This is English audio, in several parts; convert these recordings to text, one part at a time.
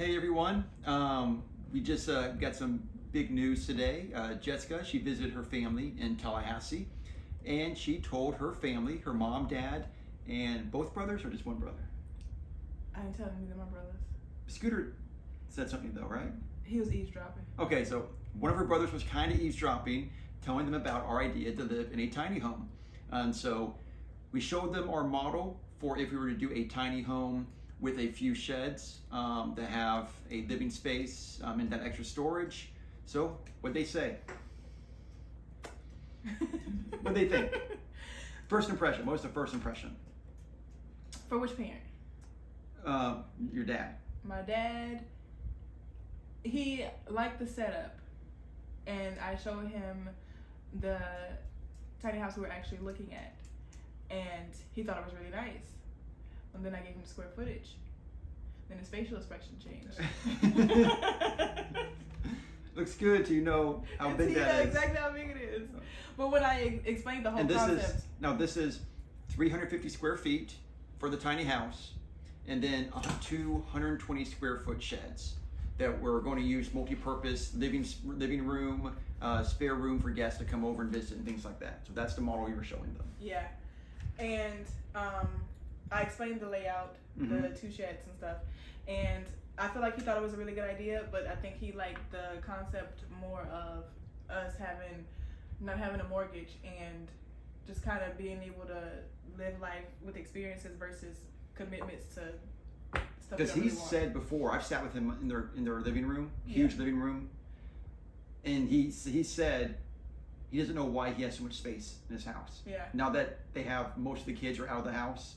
Hey everyone, we just got some big news today. Jessica, she visited her family in Tallahassee, and she told her family, her mom, dad, and both brothers, or just one brother? I didn't tell him either of my brothers. Scooter said something though, right? He was eavesdropping. Okay, so one of her brothers was kind of eavesdropping, telling them about our idea to live in a tiny home. And so we showed them our model for if we were to do a tiny home with a few sheds that have a living space and that extra storage. So what'd they say? What'd they think? First impression, what was the first impression? For which parent? Your dad. My dad, he liked the setup, and I showed him the tiny house we were actually looking at, and he thought it was really nice. And then I gave him the square footage. Then his facial expression changed. Looks good to know how big that is. Exactly how big it is. But when I explained the whole concept. This is 350 square feet for the tiny house, and then 220 square foot sheds that we're going to use multi-purpose living room, spare room for guests to come over and visit and things like that. So that's the model you were showing them. Yeah. And I explained the layout, the two sheds and stuff, and I feel like he thought it was a really good idea, but I think he liked the concept more of us not having a mortgage and just kind of being able to live life with experiences versus commitments to stuff. Because he said before, I've sat with him in their living room, huge living room, and he said he doesn't know why he has so much space in his house. Yeah. Now that they have most of the kids are out of the house,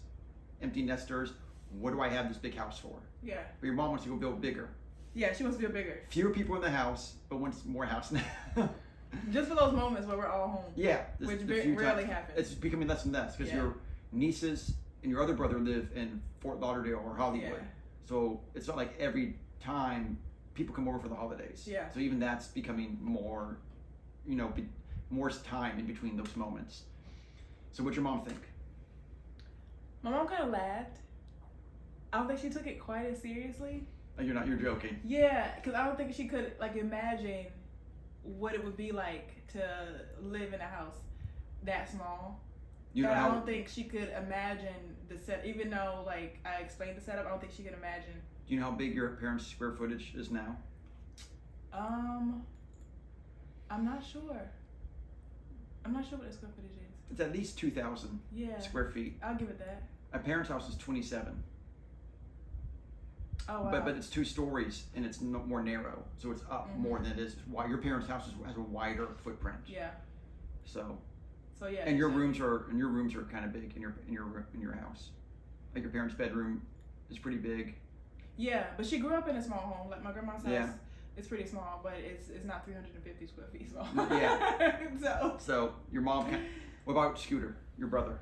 empty nesters, what do I have this big house for? Yeah. But your mom wants to go build bigger. Yeah, she wants to build bigger. Fewer people in the house, but wants more house now. Just for those moments where we're all home. Yeah. Which rarely happens. It's becoming less and less because your nieces and your other brother live in Fort Lauderdale or Hollywood. Yeah. So it's not like every time people come over for the holidays. Yeah. So even that's becoming more, more time in between those moments. So what'd your mom think? My mom kind of laughed. I don't think she took it quite as seriously. You're joking. Yeah, because I don't think she could imagine what it would be like to live in a house that small. I don't think she could imagine the set, even though I explained the setup. I don't think she could imagine. Do you know how big your parents' square footage is now? I'm not sure. I'm not sure what the square footage is. It's at least 2,000 square feet. I'll give it that. My parents' house is 27. Oh wow. But it's 2 stories and it's more narrow, so it's up more than it is. Why your parents' house has a wider footprint. Yeah. So yeah. And your rooms are kind of big in your house. Like your parents' bedroom is pretty big. Yeah, but she grew up in a small home. Like my grandma's house. Yeah. It's pretty small, but it's not 350 square feet small. Yeah. So your mom. What about Scooter, your brother?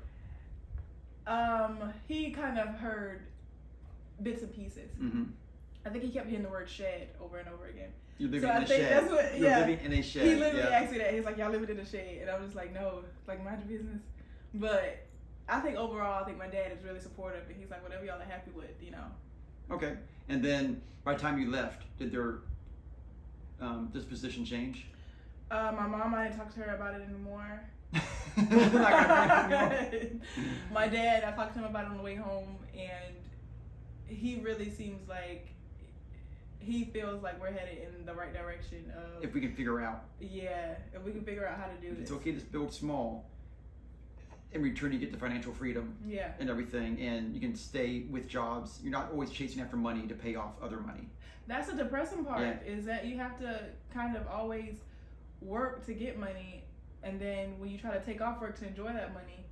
He kind of heard bits and pieces. Mm-hmm. I think he kept hearing the word shed over and over again. You're living in a shed. You're living in a shed. He literally asked me that. He's like, "Y'all living in a shed," and I was just like, "No, mind your business." But I think overall, my dad is really supportive, and he's like, "Whatever y'all are happy with, Okay. And then by the time you left, did their disposition change? My mom, I didn't talk to her about it anymore. My dad, I talked to him about it on the way home, and he really seems like he feels like we're headed in the right direction of if we can figure out. Yeah, if we can figure out how to do this. It's okay to build small. In return, you get the financial freedom. Yeah. And everything, and you can stay with jobs. You're not always chasing after money to pay off other money. That's the depressing part, is that you have to kind of always work to get money, and then when you try to take off work to enjoy that money.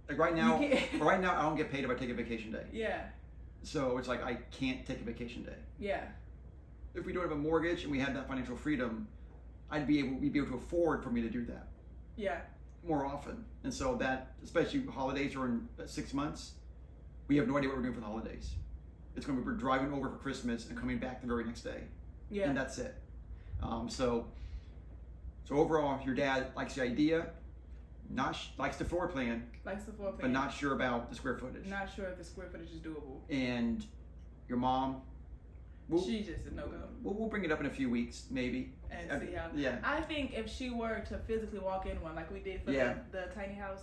Like right now, I don't get paid if I take a vacation day. Yeah. So it's like I can't take a vacation day. Yeah. If we don't have a mortgage and we had that financial freedom, we'd be able to afford for me to do that. Yeah. More often. And so that, especially holidays are in 6 months, we have no idea what we're doing for the holidays. It's going to be we're driving over for Christmas and coming back the very next day. Yeah. And that's it. So overall, your dad likes the idea, likes the floor plan. But not sure about the square footage. Not sure if the square footage is doable. And your mom she's just a no-go. We'll bring it up in a few weeks, maybe. And see how. Yeah. I think if she were to physically walk in one, like we did for the tiny house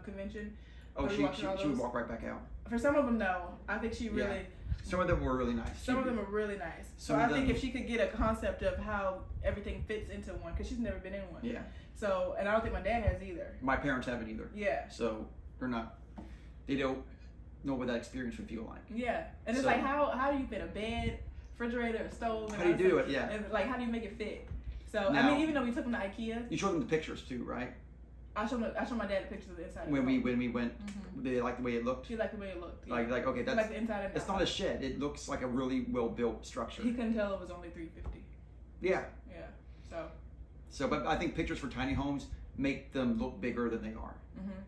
convention. Oh, she would walk right back out. For some of them, no. I think she really. Some of them were really nice. Some of them are really nice. So I think if she could get a concept of how everything fits into one, because she's never been in one. Yeah. So, and I don't think my dad has either. My parents haven't either. Yeah. So they're not. They don't know what that experience would feel like. Yeah, and it's like how do you fit a bed, refrigerator, a stove? How do you do it? Yeah. And like how do you make it fit? So now, I mean, even though we took them to IKEA, you showed them the pictures too, right? I showed my dad the pictures of the inside. When we went, did they like the way it looked? He liked the way it looked. Yeah. Like okay, that's like the inside and it's not a shed. It looks like a really well built structure. He couldn't tell it was only $350. Yeah. Yeah. So, but I think pictures for tiny homes make them look bigger than they are.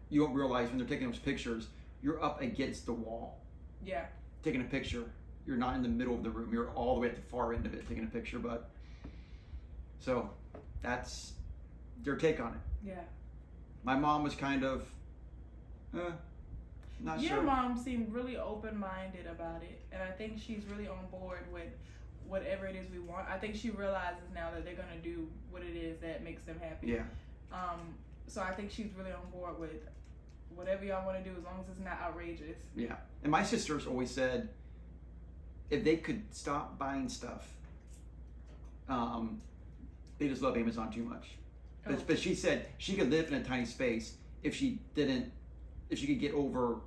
You don't realize when they're taking those pictures, you're up against the wall. Yeah. Taking a picture, you're not in the middle of the room. You're all the way at the far end of it taking a picture. But so that's their take on it. Yeah. My mom was kind of, not sure. Your mom seemed really open-minded about it, and I think she's really on board with whatever it is we want. I think she realizes now that they're gonna do what it is that makes them happy. Yeah. So I think she's really on board with whatever y'all want to do, as long as it's not outrageous. Yeah. And my sisters always said, if they could stop buying stuff, they just love Amazon too much. But she said she could live in a tiny space if she could get over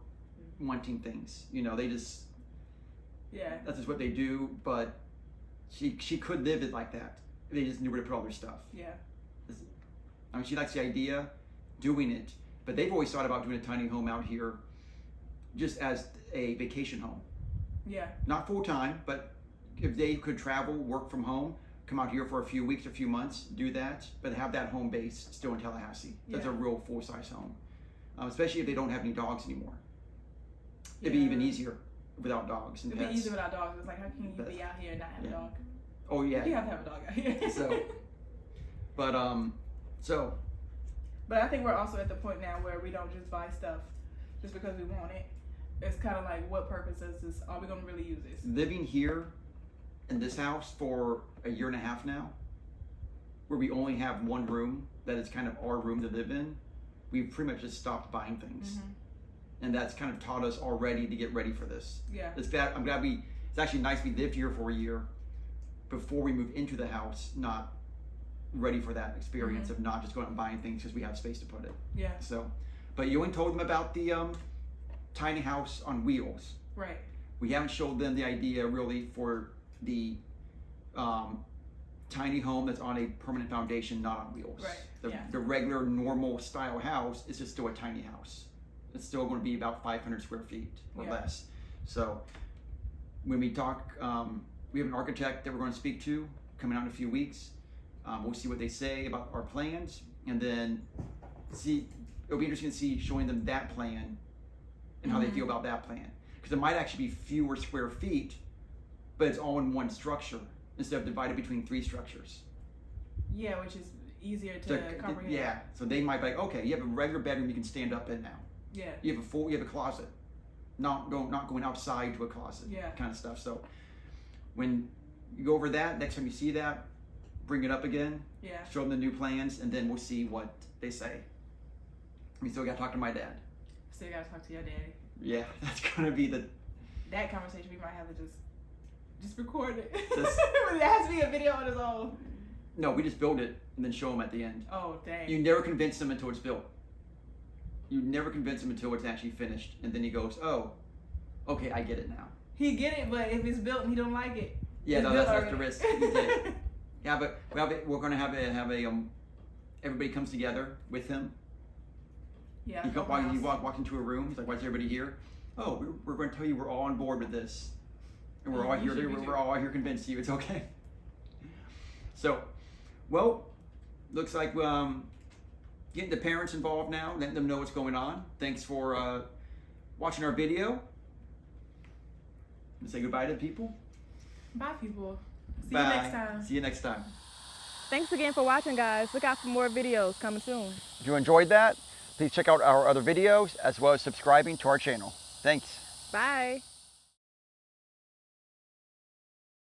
wanting things. You know, they just, that's just what they do. But she could live it like that. They just knew where to put all their stuff. Yeah. I mean, she likes the idea, doing it. But they've always thought about doing a tiny home out here just as a vacation home. Yeah. Not full time, but if they could travel, work from home, come out here for a few weeks, a few months, do that, but have that home base still in Tallahassee. That's a real full-size home. Especially if they don't have any dogs anymore. It'd be even easier without dogs and pets. It'd be easier without dogs. It's like, how can you be out here and not have a dog? Oh, yeah. You have to have a dog out here. But I think we're also at the point now where we don't just buy stuff just because we want it. It's kind of like, what purpose is this? Are we going to really use this? Living here in this house for a year and a half now, where we only have one room that is kind of our room to live in, we've pretty much just stopped buying things. And that's kind of taught us already to get ready for this. Yeah. It's actually nice we lived here for a year before we moved into the house, not ready for that experience of not just going out and buying things because we have space to put it. Yeah. So, but you only told them about the tiny house on wheels. Right. We haven't showed them the idea really for the tiny home that's on a permanent foundation, not on wheels. Right. The regular normal style house is just still a tiny house. It's still going to be about 500 square feet or less. So when we talk, we have an architect that we're going to speak to coming out in a few weeks. We'll see what they say about our plans, and then it'll be interesting to see showing them that plan and how they feel about that plan. Because it might actually be fewer square feet, but it's all in one structure instead of divided between 3 structures. Yeah, which is easier to comprehend. Yeah, so they might be like, okay, you have a regular bedroom you can stand up in now. Yeah. You have a closet, not going outside to a closet. Yeah. Kind of stuff. So when you go over that, next time you see that, bring it up again. Yeah. Show them the new plans, and then we'll see what they say. We still got to talk to my dad. Still got to talk to your daddy. Yeah, that's gonna be that conversation. We might have to just record it. It has to be a video on its own. No, we just build it and then show them at the end. Oh, dang. You never convince them until it's built. You never convince him until it's actually finished, and then he goes, "Oh, okay, I get it now." He get it, but if it's built and he don't like it, yeah, no, that's the risk. You get it. Yeah, but we're gonna have a everybody comes together with him. Yeah. You walk into a room. He's like, "Why is everybody here?" Oh, we're going to tell you we're all on board with this, and we're all here. We're all here convinced you it's okay. So, well, looks like getting the parents involved now, letting them know what's going on. Thanks for watching our video. Say goodbye to people. Bye, people. See Bye. you next time. See you next time. Thanks again for watching, guys. Look out for more videos coming soon. If you enjoyed that, please check out our other videos as well as subscribing to our channel. Thanks. Bye.